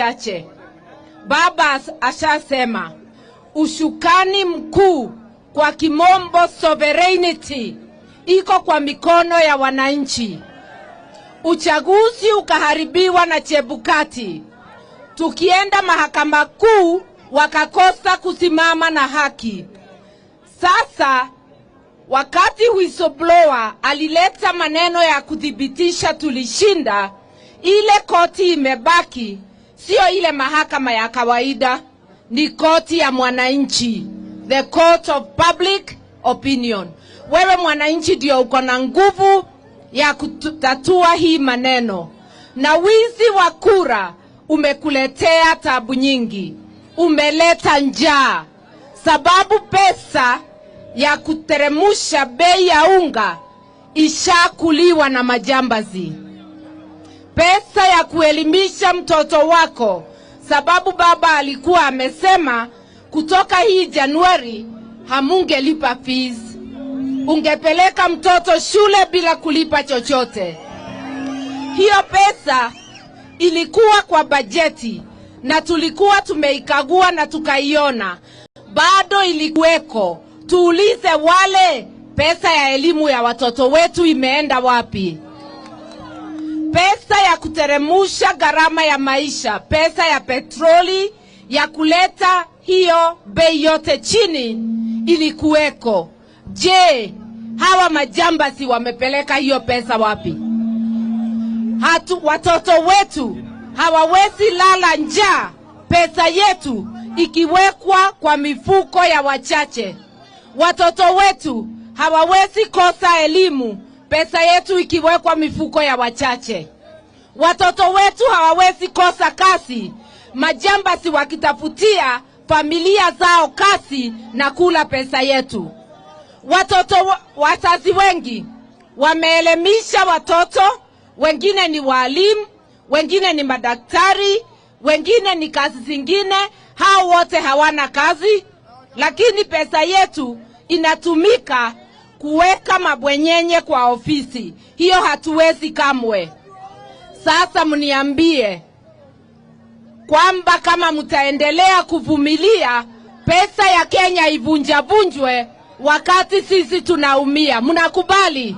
chache. Baba ashasema ushukani mkuu, kwa kimombo sovereignty, iko kwa mikono ya wananchi. Uchaguzi ukaharibiwa na Chebukati. Tukienda mahakama kuu wakakosa kusimama na haki. Sasa wakati whistleblower alileta maneno ya kudhibitisha tulishinda, ile koti imebaki sio ile mahakama ya kawaida, ni koti ya mwananchi, the court of public opinion. Wewe mwananchi ndio uko na nguvu ya kutatua hii maneno. Na wizi wa kura umekuletea tabu nyingi, umeleta njaa, sababu pesa ya kuteremusha bei ya unga ishakuliwa na majambazi. Pesa ya kuelimisha mtoto wako, sababu baba alikuwa amesema kutoka hii Januari hamungelipa fees, ungepeleka mtoto shule bila kulipa chochote. Hiyo pesa ilikuwa kwa bajeti na tulikuwa tumeikagua na tukaiona bado ilikuweko. Tuulize wale, pesa ya elimu ya watoto wetu imeenda wapi? Pesa ya kuteremusha gharama ya maisha, pesa ya petroli, ya kuleta hiyo bei yote chini ilikuweko. Je, hawa majambazi wamepeleka hiyo pesa wapi? Watoto wetu hawawezi lala njaa, pesa yetu ikiwekwa kwa mifuko ya wachache. Watoto wetu hawawezi kosa elimu, pesa yetu ikiwekwa mifuko ya wachache. Watoto wetu hawawezi kosa kazi, majambazi wakitafutia familia zao kazi na kula pesa yetu. Wazazi wengi wameelimisha watoto, wengine ni walimu, wengine ni madaktari, wengine ni kazi zingine, hao wote hawana kazi, lakini pesa yetu inatumika kuweka mabwenyenye kwa ofisi. Hiyo hatuwezi kamwe. Sasa mniambie kwamba kama mtaendelea kuvumilia pesa ya Kenya ivunjavunjwe wakati sisi tunaumia, mnakubali?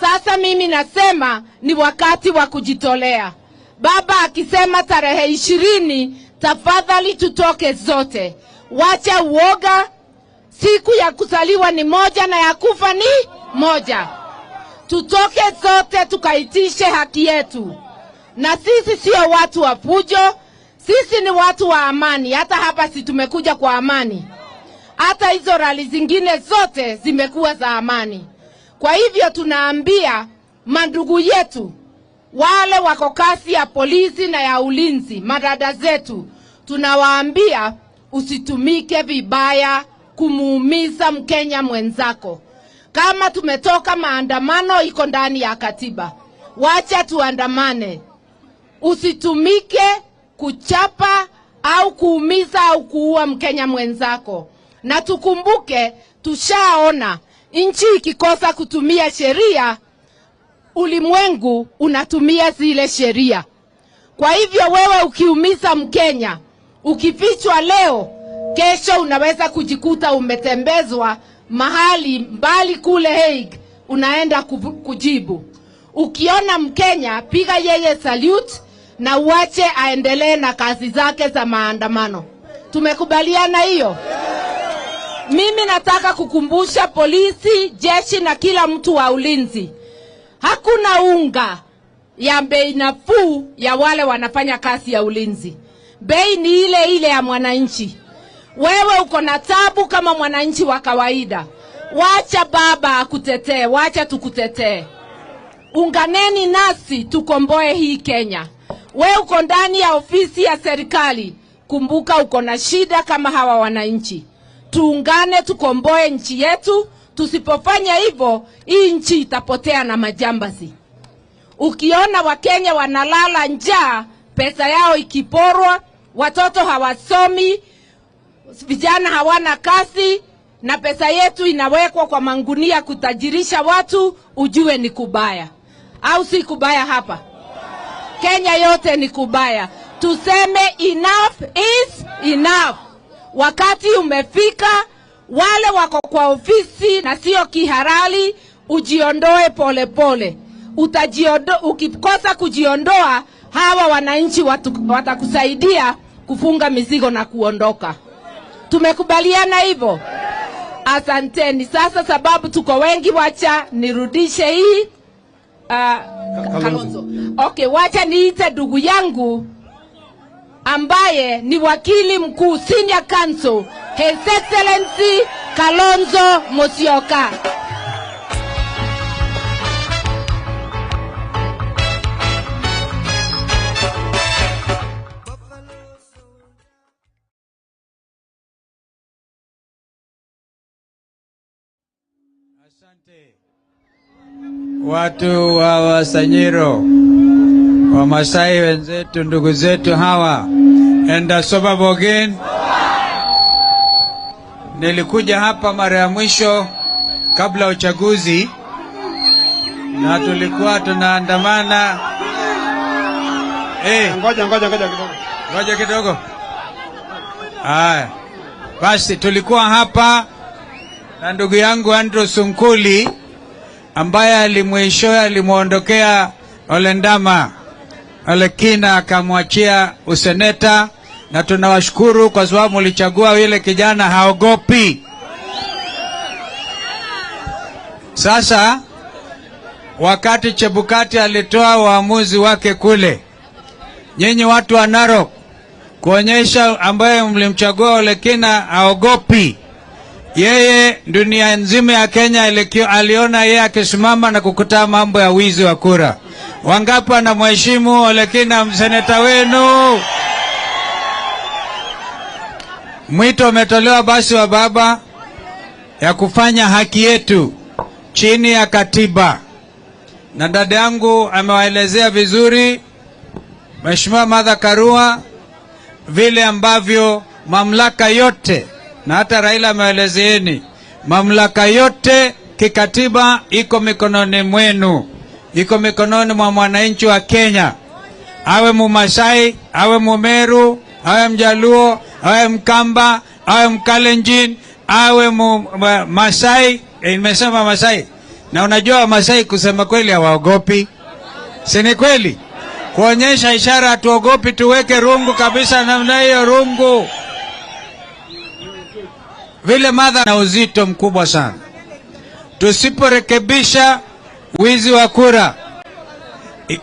Sasa mimi nasema ni wakati wa kujitolea. Baba akisema tarehe 20, tafadhali tutoke zote. Wacha uoga, siku ya kuzaliwa ni moja na ya kufa ni moja. Tutoke zote tukaitishe haki yetu. Na sisi sio watu wa fujo, sisi ni watu wa amani. Hata hapa si tumekuja kwa amani. Hata hizo rali zingine zote zimekuwa za amani. Kwa hivyo tunaambia mandugu yetu, wale wako kasi ya polisi na ya ulinzi, madada zetu, tunawaambia usitumike vibaya kumuumiza Mkenya mwenzako. Kama tumetoka maandamano, iko ndani ya katiba, wacha tuandamane. Usitumike kuchapa au kuumiza au kuua Mkenya mwenzako. Na tukumbuke, tushaona nchi ikikosa kutumia sheria, ulimwengu unatumia zile sheria. Kwa hivyo wewe ukiumiza Mkenya, ukifichwa leo, kesho unaweza kujikuta umetembezwa mahali mbali kule Hague, unaenda kujibu. Ukiona Mkenya, piga yeye salute na uache aendelee na kazi zake za maandamano. Tumekubaliana hiyo? Mimi nataka kukumbusha polisi, jeshi na kila mtu wa ulinzi, hakuna unga ya bei nafuu ya wale wanafanya kazi ya ulinzi. Bei ni ile ile ya mwananchi. Wewe uko na tabu kama mwananchi wa kawaida, wacha baba akutetee, wacha tukutetee. Unganeni nasi tukomboe hii Kenya. Wewe uko ndani ya ofisi ya serikali, kumbuka uko na shida kama hawa wananchi. Tuungane tukomboe nchi yetu. Tusipofanya hivyo, hii nchi itapotea na majambazi. Ukiona Wakenya wanalala njaa, pesa yao ikiporwa, watoto hawasomi, vijana hawana kazi, na pesa yetu inawekwa kwa mangunia kutajirisha watu, ujue ni kubaya. Au si kubaya hapa? Kenya yote ni kubaya. tuseme enough is enough. Wakati umefika, wale wako kwa ofisi na sio kihalali, ujiondoe pole pole. Ukikosa kujiondoa, hawa wananchi watakusaidia kufunga mizigo na kuondoka. Tumekubaliana hivyo? Asanteni. Sasa sababu tuko wengi, wacha nirudishe hii Kalonzo. Okay, wacha niite ndugu yangu ambaye ni wakili mkuu senior counsel, His Excellency Kalonzo Musyoka. Asante. Watu wa Wasanyiro, wa Masai wenzetu, ndugu zetu hawa, enda soba bogen. Nilikuja hapa mara ya mwisho kabla uchaguzi, na tulikuwa tunaandamana. Ngoja kidogo. Haya. Basi tulikuwa hapa na ndugu yangu Andrew Sunkuli ambaye alimuondokea Olendama Olekina akamwachia useneta, na tunawashukuru kwa sababu mlichagua yule kijana haogopi. Sasa wakati Chebukati alitoa uamuzi wake kule, nyinyi watu wa Narok, kuonyesha ambaye mlimchagua Olekina haogopi, yeye dunia nzima ya Kenya aliona yeye akisimama na kukuta mambo ya wizi wa kura. Wangapi na mheshimu Olekina mseneta wenu? Mwito umetolewa basi wa baba ya kufanya haki yetu chini ya katiba, na dada yangu amewaelezea vizuri Mheshimiwa Martha Karua vile ambavyo mamlaka yote, na hata Raila ameelezeeni, mamlaka yote kikatiba iko mikononi mwenu, iko mikononi mwa mwananchi wa Kenya. Awe Mumasai, awe Mumeru, awe Mjaluo, awe Mkamba, awe Mkalenjin, awe Masai. Nimesema Masai, na unajua Masai kusema kweli hawaogopi, si ni kweli? Kuonyesha ishara hatuogopi, tuweke rungu kabisa namna hiyo, rungu vile Martha na uzito mkubwa sana. Tusiporekebisha wizi wa kura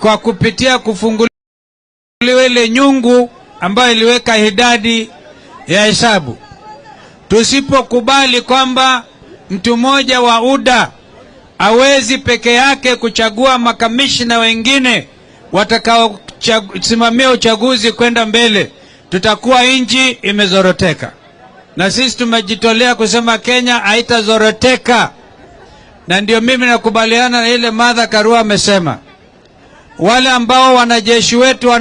kwa kupitia kufunguliwa ile nyungu ambayo iliweka idadi ya hesabu, tusipokubali kwamba mtu mmoja wa UDA hawezi peke yake kuchagua makamishna wengine watakao simamia uchaguzi kwenda mbele, tutakuwa nchi imezoroteka. Na sisi tumejitolea kusema Kenya haitazoroteka. Na ndio mimi nakubaliana na ile Martha Karua amesema, wale ambao wanajeshi wetu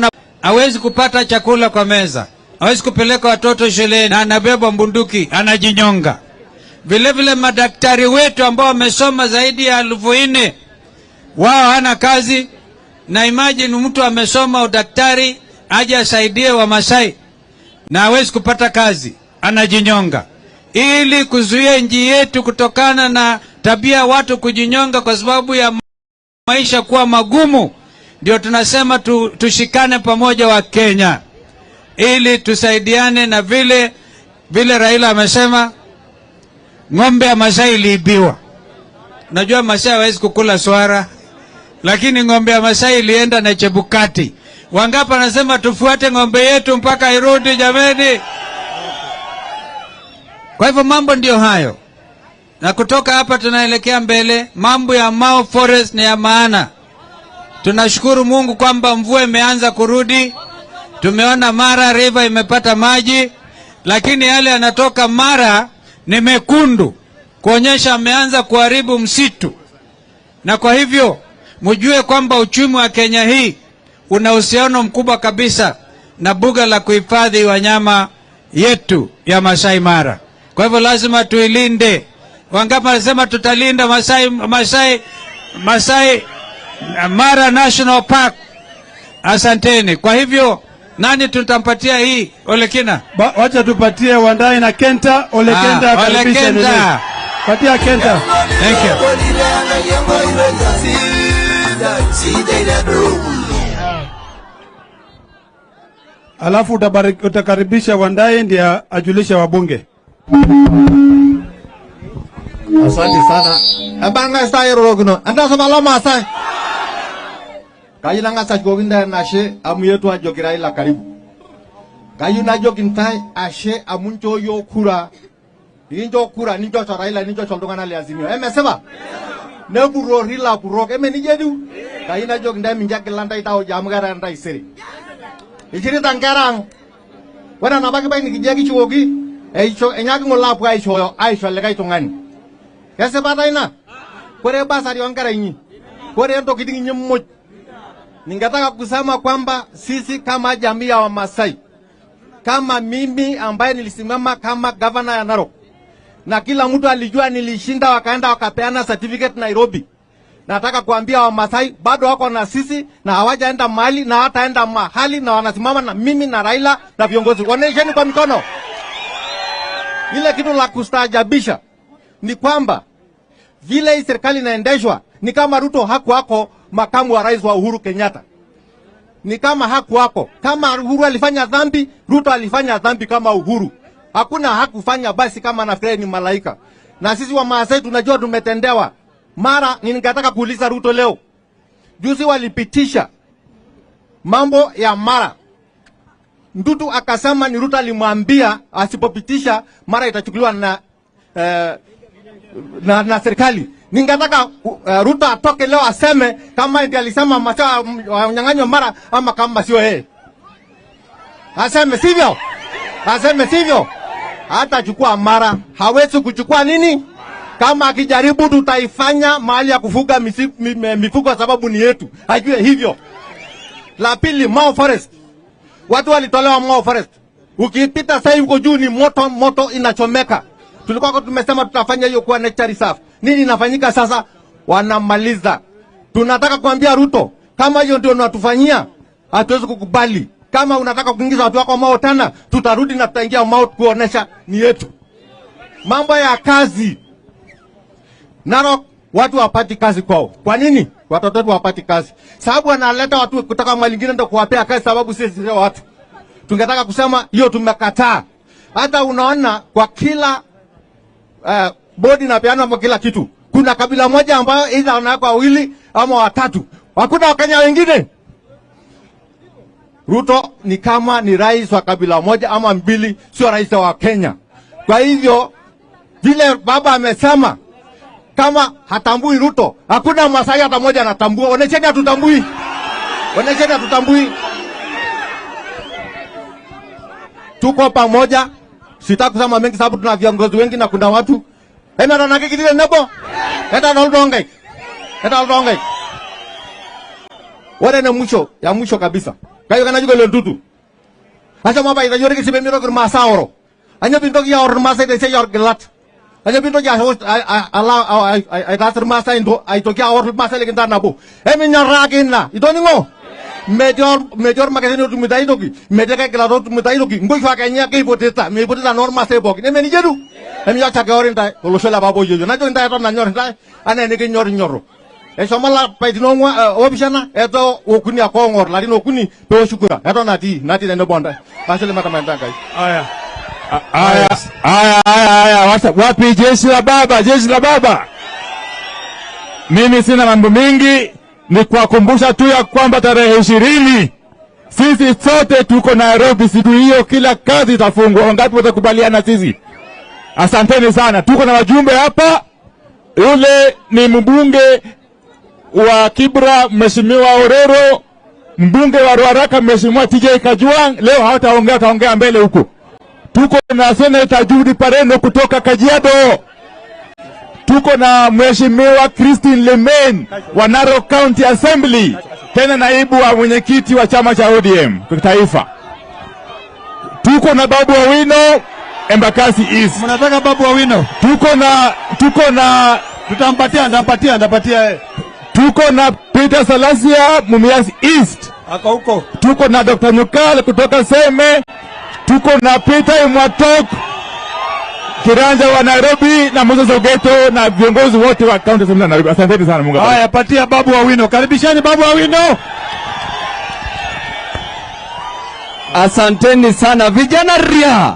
hawezi kupata chakula kwa meza, hawezi kupeleka watoto shuleni, na anabeba bunduki anajinyonga. Vile vile madaktari wetu ambao wamesoma zaidi ya 1400 wao hana kazi. Na imagine mtu amesoma udaktari aje asaidie wa Masai na hawezi kupata kazi, anajinyonga. Ili kuzuia nchi yetu kutokana na tabia watu kujinyonga kwa sababu ya maisha kuwa magumu, ndio tunasema tushikane pamoja wa Kenya ili tusaidiane. Na vile Raila amesema ng'ombe ya Masai iliibiwa. Najua Masai hawezi kukula swara, lakini ng'ombe ya Masai ilienda na Chebukati. Wangapi anasema tufuate ng'ombe yetu mpaka irudi jameni? Kwa hivyo mambo ndio hayo. Na kutoka hapa tunaelekea mbele. Mambo ya Mau Forest ni ya maana. Tunashukuru Mungu kwamba mvua imeanza kurudi. Tumeona Mara River imepata maji, lakini yale yanatoka Mara ni mekundu, kuonyesha ameanza kuharibu msitu. Na kwa hivyo mjue kwamba uchumi wa Kenya hii una uhusiano mkubwa kabisa na buga la kuhifadhi wanyama yetu ya Masai Mara. Kwa hivyo lazima tuilinde. Wangapi wanasema tutalinda Masai Mara National Park? Asanteni. Kwa hivyo Nani tutampatia hii? Olekina. Wacha tupatie Wandai na Kenta. Olekenda karibisha nini? Patia Kenta. Thank you. Alafu utakaribisha Wandai ndiye ajulisha wabunge. Asante sana. Abanga stay rogno. Anda samala masai. Kayu nanga sa govinda nashe amu yetu ajoki Raila karibu. Kayu na joki ntai ashe amunjo yo kura. Ninjo kura ninjo cha Raila ninjo cha ndongana le Azimio. Emesema. Ne buro rila buro eme nijedu. Kayu na joki ndai minja kelanda itao jamgara ndai seri. Ichiri tangarang. Wana nabaki bai nikijeki chuogi. Eicho enyaki ngola pu aisho lekai tungani. Kese bata ina. Kore basari wangara inyi. Kore ento kidingi nyemmo. Ningetaka kusema kwamba sisi kama jamii ya Wamasai, kama mimi ambaye nilisimama kama governor ya Narok, na kila mtu alijua nilishinda, wakaenda wakapeana certificate Nairobi. Nataka kuambia Wamasai bado wako na sisi na hawajaenda mahali na hataenda mahali, na wanasimama na mimi na Raila na viongozi. Wanesheni kwa mikono. Ile kitu la kustaajabisha ni kwamba vile hii serikali inaendeshwa ni kama Ruto hakuwako makamu wa rais wa Uhuru Kenyatta. Ni kama hakuwako. Kama Uhuru alifanya dhambi, Ruto alifanya dhambi kama Uhuru. Hakuna hakufanya basi kama nafikiri ni malaika. Na sisi wa Maasai tunajua tumetendewa. Mara ningetaka kuuliza Ruto leo. Juzi walipitisha mambo ya Mara. Ndutu akasema ni Ruto alimwambia asipopitisha Mara itachukuliwa na serikali. Ningetaka Ruto atoke leo aseme kama ndiye alisema macha wanyang'anyo Mara ama kama sio yeye. Aseme sivyo? Aseme sivyo? Hata chukua Mara, hawezi kuchukua nini? Kama akijaribu tutaifanya mahali ya kufuga mifugo sababu ni yetu. Ajue hivyo. La pili, Mau Forest. Watu walitolewa Mau Forest. Ukipita sasa huko juu ni moto inachomeka. Tulikuwa tumesema tutafanya hiyo kuwa nature reserve. Nini inafanyika sasa? Wanamaliza. Tunataka kuambia Ruto, kama hiyo ndio unatufanyia, hatuwezi kukubali. Kama unataka kuingiza watu wako Mau tena, tutarudi na tutaingia Mau kuonesha ni yetu. Mambo ya kazi. Narok watu wapati kazi kwao. Kwa nini? Watoto wetu wapati kazi. Sababu wanaleta watu kutoka mahali nyingine ndio kuwapea kazi sababu sisi sio watu. Tungetaka kusema hiyo tumekataa. Hata unaona kwa kila bodi na piano kwa kila kitu. Kuna kabila moja ambayo either wanaweka wawili ama watatu. Hakuna Wakenya wengine. Ruto ni kama ni rais wa kabila moja ama mbili, sio rais wa Kenya. Kwa hivyo vile baba amesema kama hatambui Ruto, hakuna Masai hata moja anatambua. Onesheni hatutambui. Onesheni hatutambui. Tuko pamoja. Sitaki kusema mengi sababu tuna viongozi wengi na kuna watu. Ena ndo nakikitile nebo. Eta ndo ndonge. Eta ndonge. Wale na mwisho kabisa. Kayo kana jugo lentutu. Acha maba ida yore kisibe miro kurma saoro. Anya binto ya or masa ide se yor gelat. Anya binto ya host ala ai tasir masa indo ai to ya or masa le kinta nabu. Emi nyarakin na. Ito ningo. Major magazine tu mitai doki. Media ka gelado tu mitai doki. Ngoi fa kanya ke hipotesa. Me hipotesa norma se boki. Ne meni jedu. Emi ya chake orinta. Kolosela babo yoyo. Na jo inta eto na nyorita. Ane ne ke nyoro. Somala paidinongwa obishana eto okuni akongor ladino okuni pe shukura eto nati nende bonda asile matamanda kai aya wapi jeshi la baba mimi sina mambo mingi ni kuwakumbusha tu ya kwamba tarehe 20 sisi sote tuko Nairobi siku hiyo kila kazi itafungwa wangapi watakubaliana sisi asanteni sana tuko na wajumbe hapa yule ni mbunge wa Kibra Mheshimiwa Orero, mbunge wa Ruaraka Mheshimiwa TJ Kajwang, leo hataongea taongea mbele huko. Tuko na Senator Judy Pareno kutoka Kajiado. Tuko na Mheshimiwa Christine Lemain wa Narok County Assembly, tena naibu wa mwenyekiti wa chama cha ODM kitaifa. Tuko na Babu Owino Embakasi East. Mnataka Babu Owino? Tuko na tutampatia. Tuko na Peter Salasia Mumias East. Aka huko. Tuko na Dr. Nyukale kutoka Seme, tuko na Peter Mwatok Kiranja wa Nairobi na Moses Ogeto na viongozi wote wa kaunti ya Nairobi. Asante sana Mungu. Haya, patia Babu Awino. Karibishani Babu Awino. Asanteni sana vijana ria,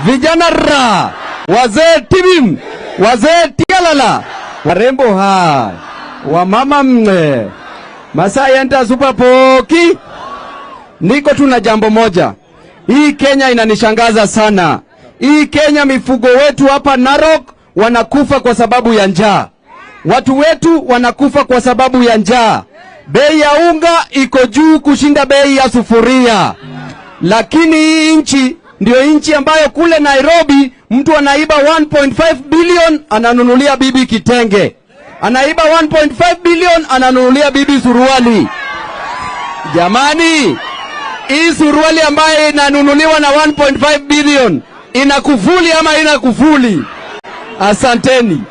vijana ra, wazee tibim, wazee tialala, warembo hai, wamama mne, Masai enta super poki. Niko tuna jambo moja. Hii Kenya inanishangaza sana. Hii Kenya mifugo wetu hapa Narok wanakufa kwa sababu ya njaa. Watu wetu wanakufa kwa sababu ya njaa. Bei ya unga iko juu kushinda bei ya sufuria. Lakini hii nchi ndio nchi ambayo kule Nairobi mtu anaiba 1.5 billion ananunulia bibi kitenge. Anaiba 1.5 billion ananunulia bibi suruali. Jamani, hii suruali ambayo inanunuliwa na 1.5 billion ina kufuli ama ina kufuli? Asanteni.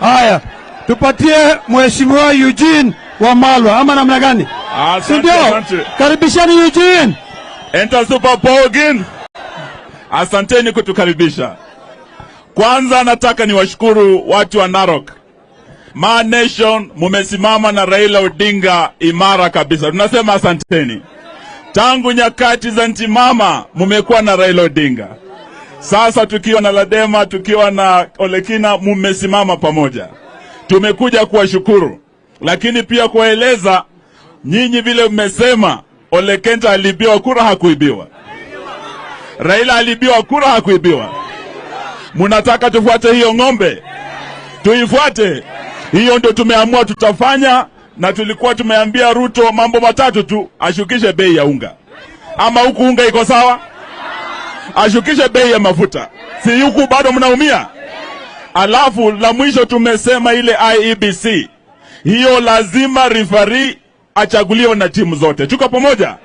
Haya, tupatie Mheshimiwa Eugene wa Malwa ama namna gani? Asante. Karibishani Eugene. Enter super pogin. Asanteni kutukaribisha. Kwanza nataka niwashukuru watu wa Narok. Ma Nation mumesimama na Raila Odinga imara kabisa. Tunasema asanteni. Tangu nyakati za ntimama mumekuwa na Raila Odinga. Sasa tukiwa na Ladema, tukiwa na Olekina, mumesimama pamoja. Tumekuja kuwashukuru, lakini pia kuwaeleza nyinyi vile mmesema Olekenta alibiwa kura, hakuibiwa. Raila alibiwa kura, hakuibiwa. Munataka tufuate hiyo ng'ombe? Tuifuate. Hiyo ndio tumeamua tutafanya, na tulikuwa tumeambia Ruto mambo matatu tu: ashukishe bei ya unga. Ama huku unga iko sawa? Ashukishe bei ya mafuta. Si huku bado mnaumia? Alafu la mwisho tumesema ile IEBC. Hiyo lazima referee achaguliwe na timu zote. Tuko pamoja?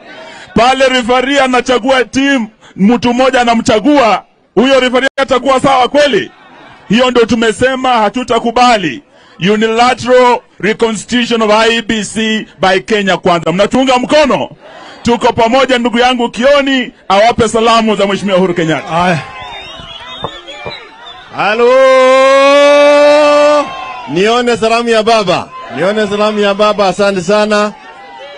Pale referee anachagua timu, mtu mmoja anamchagua, huyo referee atakuwa sawa kweli? Hiyo ndio tumesema hatutakubali. Unilateral reconstitution of IEBC by Kenya Kwanza. Mnatunga mkono? Tuko pamoja ndugu yangu Kioni, awape salamu za Mheshimiwa Uhuru Kenyatta. Halo! Nione salamu ya baba. Nione salamu ya baba, asante sana.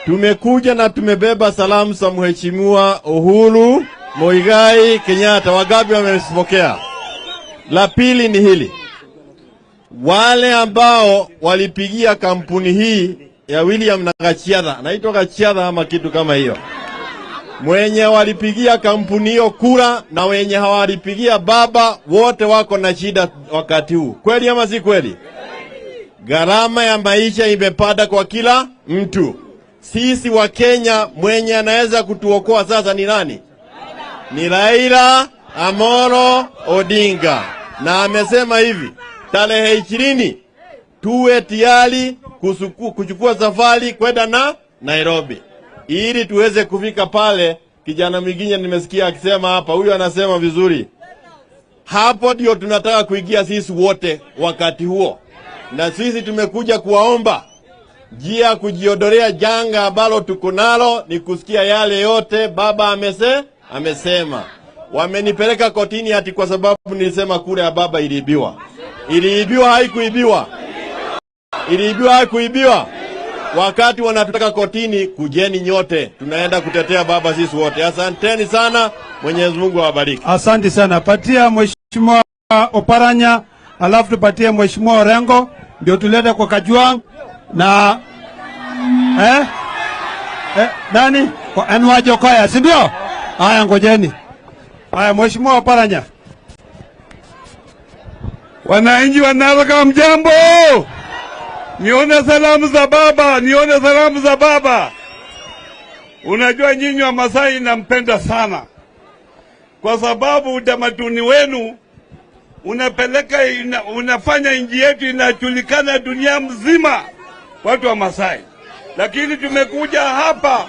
Tumekuja na tumebeba salamu za Mheshimiwa Uhuru Muigai Kenyatta. Wangapi wamesipokea? La pili ni hili. Wale ambao walipigia kampuni hii ya William na Gachagua, naitwa Gachagua ama kitu kama hiyo, mwenye walipigia kampuni hiyo kura na wenye hawalipigia baba, wote wako na shida wakati huu. Kweli ama si kweli? Gharama ya maisha imepanda kwa kila mtu. Sisi wa Kenya, mwenye anaweza kutuokoa sasa ni nani? Ni Raila Amolo Odinga. Na amesema hivi, tarehe 20 tuwe tayari kuchukua safari kwenda na Nairobi ili tuweze kufika pale. Kijana mwingine nimesikia akisema hapa, huyu anasema vizuri. Hapo ndio tunataka kuingia sisi wote wakati huo. Na sisi tumekuja kuwaomba njia kujiondolea janga ambalo tuko nalo ni kusikia yale yote baba amesema. Wamenipeleka kotini ati kwa sababu nilisema kura ya baba iliibiwa. Iliibiwa haikuibiwa? Iliibiwa haikuibiwa? Wakati wanatutaka kotini, kujeni nyote. Tunaenda kutetea baba sisi wote. Asanteni sana. Mwenyezi Mungu awabariki. Asante sana. Patia Mheshimiwa Oparanya, alafu tupatie Mheshimiwa Orengo, ndio tulete kwa Kajwang na nani? Kwa Enwajo Koya, si ndio? Haya, ngojeni. Haya, Mheshimiwa Oparanya. Wananchi wa Narok, mjambo? Nione salamu za baba, nione salamu za baba. Unajua nyinyi wa Masai nampenda sana, kwa sababu utamaduni wenu unafanya nchi yetu inajulikana dunia mzima, watu wa Masai. Lakini tumekuja hapa,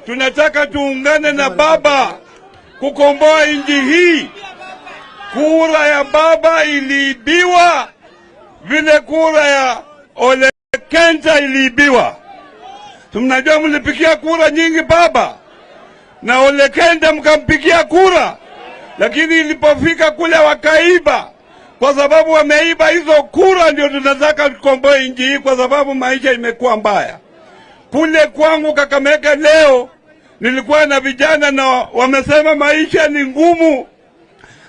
tunataka tuungane na baba kukomboa nchi hii. Kura ya baba iliibiwa vile kura ya Ole Kenta iliibiwa. Mnajua mlipigia kura nyingi baba, na Ole Kenta mkampigia kura, lakini ilipofika kule wakaiba. Kwa sababu wameiba hizo kura, ndio tunataka tukomboe nchi hii, kwa sababu maisha imekuwa mbaya. Kule kwangu Kakamega leo nilikuwa na vijana na wamesema maisha ni ngumu,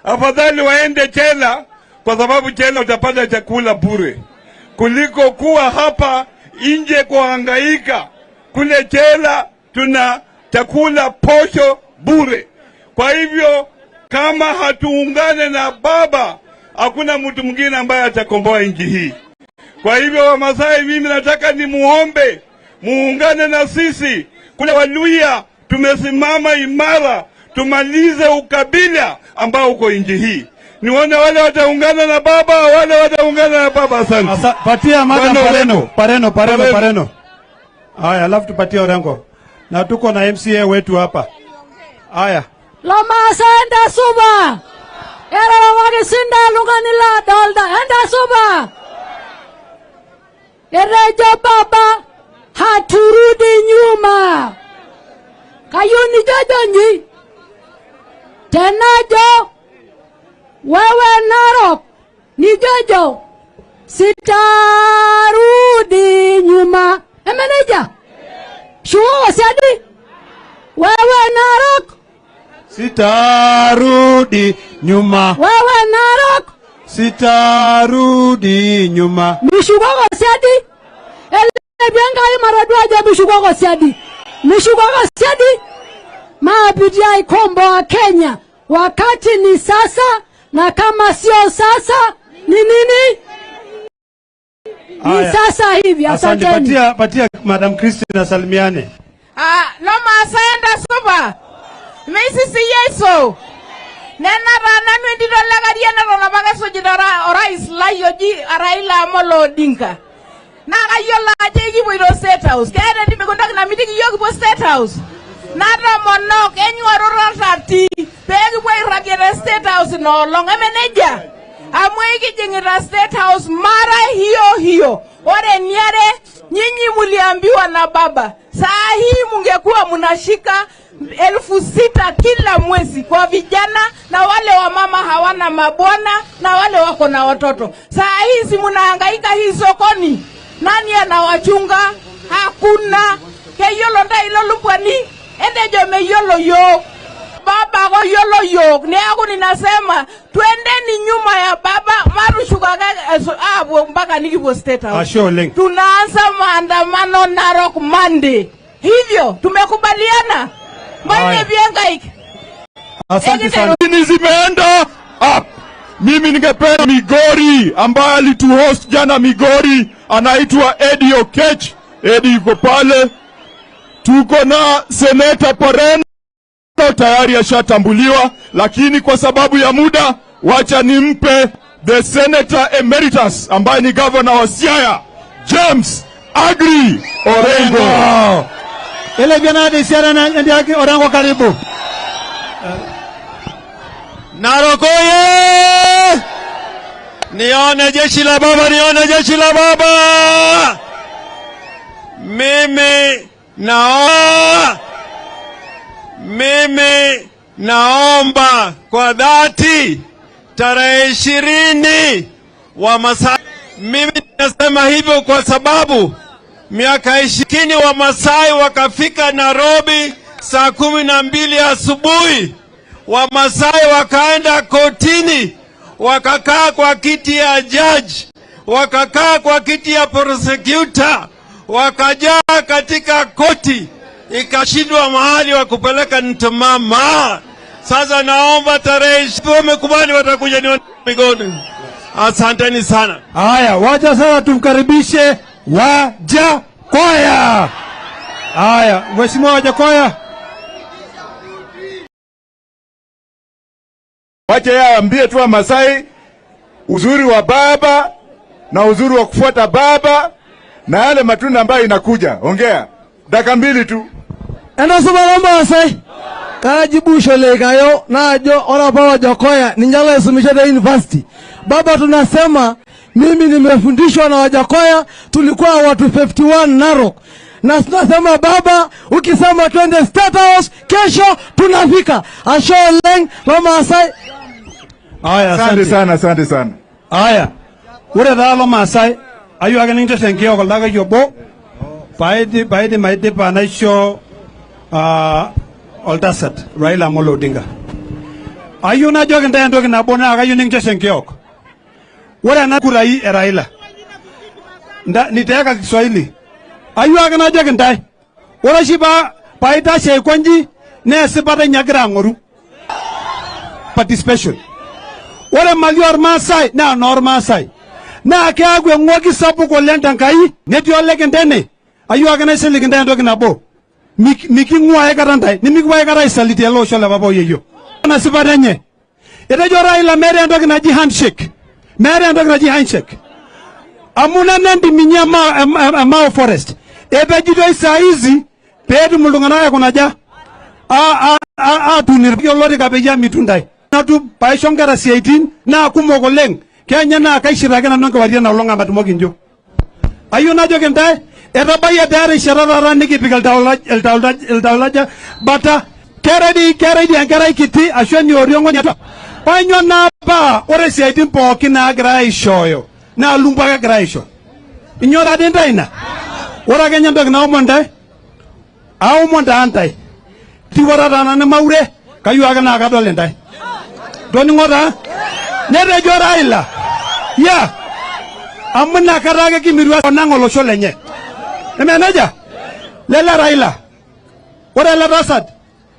afadhali waende jela, kwa sababu jela utapata chakula bure, kuliko kuwa hapa nje kuhangaika. Kule jela tuna chakula posho bure. Kwa hivyo kama hatuungane na baba, hakuna mtu mwingine ambaye atakomboa nchi hii. Kwa hivyo Wamasai, mimi nataka ni muombe muungane na sisi. Kule Waluya tumesimama imara, tumalize ukabila ambao uko nchi hii. Nione wale wataungana na baba, wale wataungana na baba. Asante. Patia madam Pareno. Haya, alafu tupatie Orengo. Na tuko na MCA wetu hapa. Haya. Loma senda suba. Era wage sinda lunganila dalda enda suba. Erejo baba haturudi nyuma. Kayuni jojonyi. Tenajo wewe Narok ni jojo. Sitarudi nyuma. Emeneja. Shuo siadi. Wewe Narok. Sitarudi nyuma. Wewe Narok. Sitarudi nyuma. Mishugogo siadi. Bianga imaradwa ja mishugogo siadi. Mishugogo siadi. Maabidia ikombo wa Kenya. Wakati ni sasa, na kama sio sasa ni nini? Ni sasa hivi. Asante. Patia Madam Christine salimiane. Loma asenda suba. Mesi si yeso. Nena rana nwendiro lagaria na rona bagaso jidara orais la yoji Raila Amolo Odinga. Na ayola ajeji boiro State House. Kaya ndi mekondak na meeting yogi bo State House. Nada monok enyuaro ratati. Pegi boy ragere State House no long emeneja. Amwegi jingira State House mara hiyo. Ore niare nyinyi muliambiwa na baba. Saa hii mungekuwa munashika 6,000 kila mwezi kwa vijana na wale wa mama hawana mabwana na wale wako na watoto. Saa hizi munahangaika hii sokoni. Nani anawachunga? Hakuna. Keyolo nda ilo lumpwani. Ende jome yolo yo. Baba go yolo yo. Ni aku ninasema tuendeni nyuma ya baba. Maru shukaga mpaka nikipo State House. Tunaanza maandamano Narok Monday. Hivyo tumekubaliana. Mbona biangaika? Asante sana. Zimeenda up. Mimi ningependa Migori ambaye alituhost jana Migori, anaitwa Eddie Okech. Eddie yuko pale. Tuko na Senator Pareno tayari ashatambuliwa, lakini kwa sababu ya muda wacha nimpe the Senator Emeritus ambaye ni governor wa Siaya, James Agri Orengo. Ele bianade Siaya na ndiake Orengo, karibu. Narok oye! Nione jeshi la baba, nione jeshi la baba! Mimi naomba kwa dhati tarehe 20 wa Masai. Mimi nasema hivyo kwa sababu miaka 20 wa Masai wakafika Nairobi saa 12 asubuhi. Wa Masai wakaenda kotini, wakakaa kwa kiti ya judge, wakakaa kwa kiti ya prosecutor, wakajaa katika koti, ikashindwa mahali wa kupeleka mama. Sasa naomba tarehe 20 wamekubali watakuja ni Migori. Asanteni sana. Haya, wacha sasa tumkaribishe Wajackoya. Haya, Mheshimiwa Wajackoya. Wacha yeye ambie tu Masai uzuri wa baba na uzuri wa kufuata baba na yale matunda ambayo inakuja. Ongea dakika 2 tu. Endo subara Masai kajibu shole kayo najo ora pa Wajackoya ninjala esumisha the university. Baba tunasema Mimi nimefundishwa na Wajakoya, tulikuwa watu 51 Narok. Na tunasema baba, ukisema twende State House, kesho tunafika. Asholeng, Mama Asai. Aya, asante sana. Aya, ure dhalo Masai, ayu aganinja senkio koldaga yobo, baidi maide panaisho Oldasat, Raila Amolo Odinga. Ayu na jogi ndaya ndogi na bona agayu ninja senkio. Ure na kurai Raila. Niteka Kiswahili. Ayu agana jogi ndaya. Ure shiba baida sheikwanji ne sibada nyagira ngoru. Participation. Ore malior Masai na nor Masai na kagwe ngogi sapu ko lenta kai ne dio legendene ayu agane se legendene ndo kinabo miki ngwa e garandai ni miki wa e garai saliti lo shola babo yeyo na sibadenye ede jo Raila mere ndo kinaji handshake amuna nandi minyama ma forest ebe jido isa hizi pedu mulungana ya kunaja tunir yo lori kabeja mitundai tu paishongera C18 na kumogoleng Kenya na kaishiraga na nonga waria na olonga matumogi njo ayu na jogen dai erabaya dare sharara niki pigal daulaja bata keredi angara kiti ashweni oriongo nyata panyo na ba ore C18 poki na graishoyo na lumba graisho inyora dendaina ora Kenya ndog na omonda au monda antai tiwara dana na maure kayu aga na gadol ndai Doni ngoda nere jo Raila ya amuna karage kimirwa nangolo sholenye emenaja lela Raila ora la rasad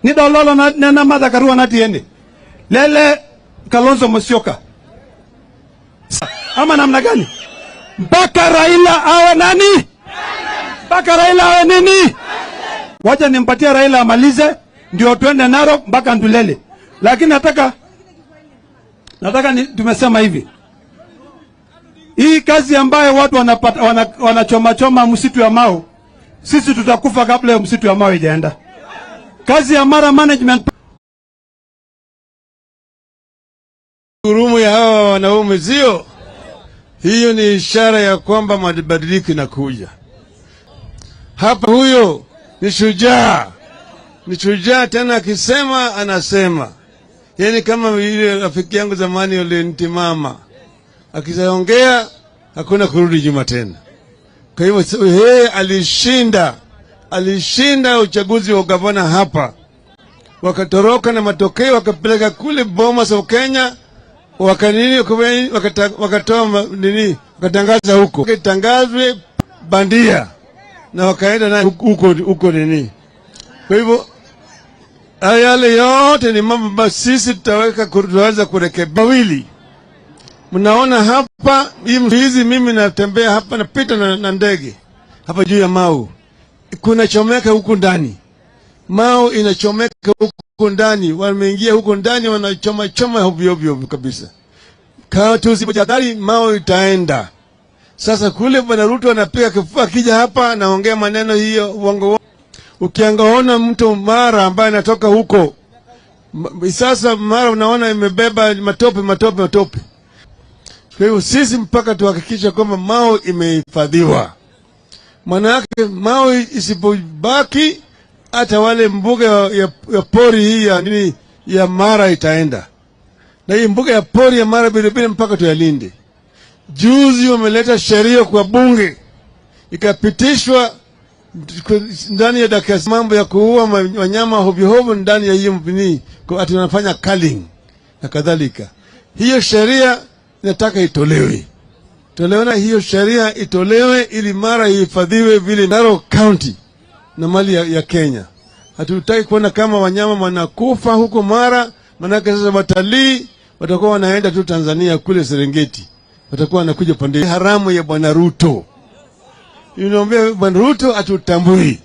ni dololo na mada karua na tiende lele Kalonzo Musyoka ama namna gani mpaka Raila awe nani mpaka Raila awe nini wacha nimpatie Raila amalize ndio twende Narok mpaka Ndulele lakini nataka tumesema hivi. Hii kazi ambayo watu wanachoma msitu ya Mau, sisi tutakufa kabla ya msitu ya Mau ijaenda. Kazi ya Mara management Urumu ya hawa wanaume zio. Hiyo ni ishara ya kwamba mabadiliko inakuja. Hapa huyo ni shujaa. Ni shujaa tena akisema anasema. Yani kama yule rafiki yangu zamani yule ntimama akisaongea hakuna kurudi nyuma tena. Kwa hivyo yeye alishinda uchaguzi wa gavana hapa, wakatoroka na matokeo wakapeleka kule Bomas of Kenya, wakatoa nini, wakatangaza huko, wakatangazwe bandia na wakaenda na huko nini. Kwa hivyo yale yote ni mambo sisi tutaweza kurekebisha. Mawili mnaona hapa hizi, mimi natembea hapa, napita na ndege hapa juu ya Mau, kuna chomeka huko ndani, Mau inachomeka huko ndani, wameingia huko ndani wanachoma ovyo kabisa. Kama tusipojadili Mau itaenda. Sasa kule bwana Ruto anapiga kifua kija hapa naongea maneno hiyo uongo. Ukiangaona mtu Mara ambaye anatoka huko sasa Mara unaona imebeba matope. Kwa hiyo sisi mpaka tuhakikisha kwamba Mau imehifadhiwa. Maana yake Mau isipobaki hata wale mbuga ya pori hii ya nini ya Mara itaenda. Na hii mbuga ya pori ya Mara bila mpaka tuyalinde. Juzi wameleta sheria kwa bunge ikapitishwa ndani ya dakika mambo ya kuua wanyama hovyo ndani ya hiyo mpini kwa ati wanafanya culling na kadhalika. Hiyo sheria inataka itolewe. Tunaona hiyo sheria itolewe ili Mara ihifadhiwe vile Narok County na mali ya Kenya. Hatutaki kuona kama wanyama wanakufa huko Mara, manake sasa watalii watakuwa wanaenda tu Tanzania kule Serengeti. Watakuwa wanakuja pande haramu ya bwana Ruto. Bwana Ruto atutambui.